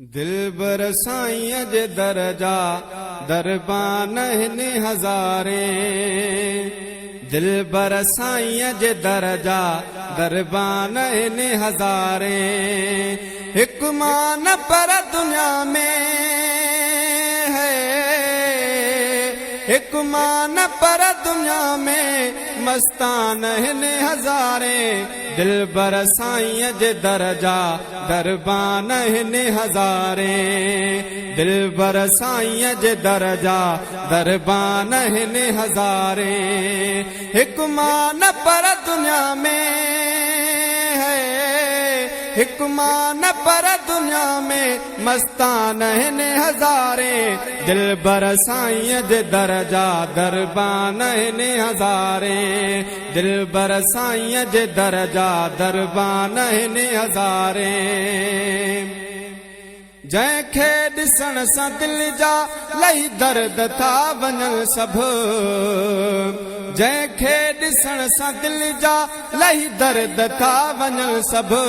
दिलबर साईं जे दरजा दरबान हिन हज़ारे। दिलबर साईं जे दरजा दरबान हिन हज़ारे। हिक मान पर दुनिया में है, हिक मान पर दुनिया में मस्तान हिन हज़ारे। दिलबर साईं जे दरजा दरबान हिन हज़ारे। दिलबर साईं जे दरजा दरबान हिन हज़ारे। हिक मान पर दुनिया में है, हिक मान पर दुनिया में मस्तान हिन हज़ारे। दिलबर साईं जे दरजा दरबान हिन हज़ारे। दिलबर साईं जे दरजा दरबान हिन हज़ारे। जंहिंखे ॾिसण सां दिल जा लही दर्द था वञनि सभु। जंहिंखे ॾिसण सां दिल जा लही दर्द था वञनि सभु।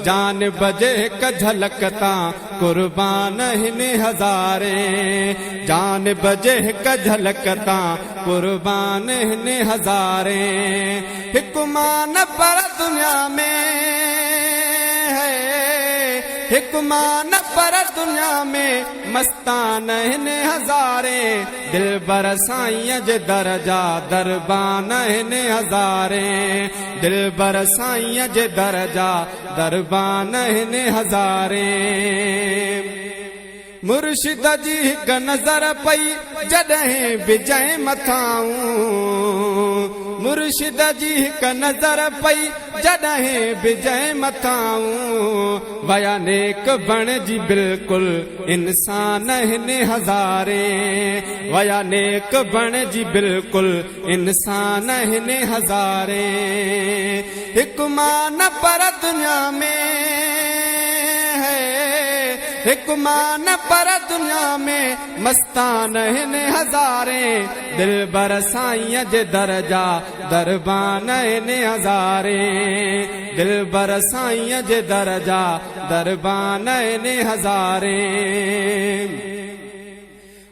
जान बजे हिक झलक तां कुर्बान हिन हज़ारे। जान बजे हिक झलक तां कुर्बान हिन हज़ारे। हिक मान पर दुनिया में है, हिक मान पर दुनिया में मस्तान हिन हज़ारे। दिलबर साईं जे दरजा दरबान हिन हज़ारे। दिलबर साईं जे दरजा दरबान हिन हज़ारे। मुर्शिद जी हिक नज़र पई जॾहिं बिजय मथाऊं। मुर्शिद जी हिक नज़र पई जॾहिं बिजय मथाऊं। वया नेक बणिजी बिल्कुलु इंसान हिन हज़ारे। वया नेक बणिजी बिल्कुलु इंसान हिन हज़ारे। हिक मान पर दुनिया में है, हिक मान पर दुनिया में मस्तान हिन हज़ारे। दिलबर साईं जे दरजा दरबान हिन हज़ारे। दिलबर साईं जे दरजा दरबान हिन हज़ारे।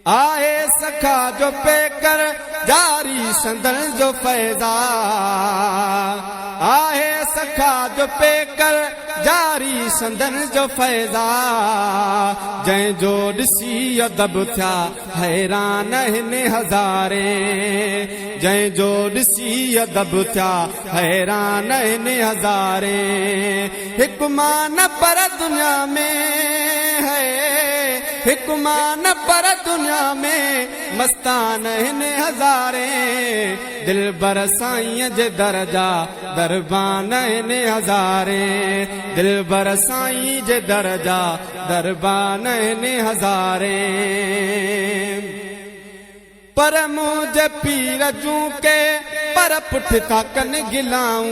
आहे सखा जो पेकर जारी संदन जो फैज़ा। आहे सखा जो पेकर जारी संदन जो फैज़ा। जंहिंजो ॾिसी अदब थिया हैरान हिन हज़ारे। जंहिंजो ॾिसी अदब थिया हैरान हिन हज़ारे। हिक मान पर दुनिया में है, हिक मान पर दुनिया में मस्तान हिन हज़ारे। दिलबर साईं जे दरजा दरबान हिन हज़ारे। दिलबर साईं जे दरजा दरबान हिन हज़ारे। पर मुंहिंजे पीर जूं के पर पुठिता कनि गिलाऊं।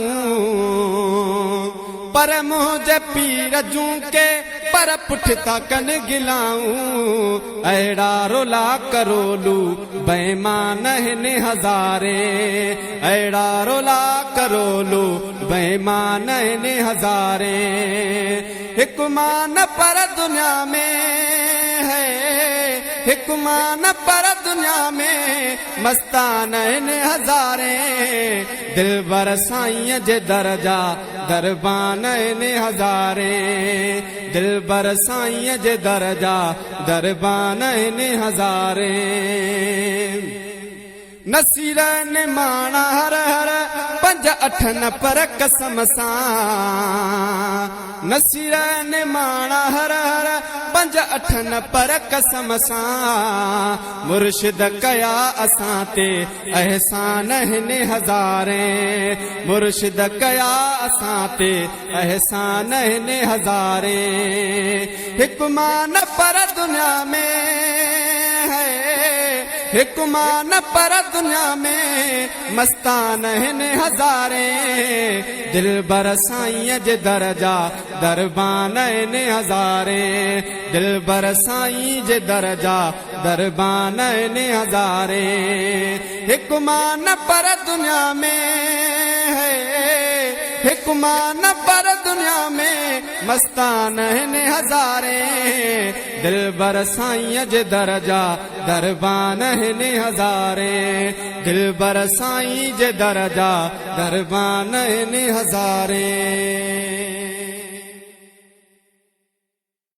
पर मुंहिंजे पीर जूं के पर पुठिता कनि गिलाऊं। अहिड़ा रोला करोलू बेईमान हिन हज़ारे। अहिड़ा रोला करोलू बेईमान हिन हज़ारे। हिक मान पर दुनिया में है, हिक मान पर दुनिया में मस्तान हिन हज़ारे। दिलबर साईं जे दरजा दरबान हिन हज़ारे। दिलबर साईं जे दरजा दरबान हिन हज़ारे। नसीर निमाणा हर हर 5-8 न पर कसम सां। नसीर निमाणा हर हर 5-8 न पर कसम सां। मुर्शिद कया असां ते एहसान हिन हज़ारे। मुर्शिद कया असां ते एहसान हिन हज़ारे। हिक मान पर दुनिया में है, हिक मान पर दुनिया में मस्तान हिन हज़ारे। दिलबर साईं जे दरजा दरबान हिन हज़ारे। दिलबर साईं जे दरजा दरबान हिन हज़ारे। हिक मान पर दुनिया में है, हिक बेगुमान पर दुनिया में मस्तान हिन हज़ारे दिलबर साईं जे दरजा दरबान हिन हज़ारे दिलबर साईं जे दरजा दरबान हिन हज़ारे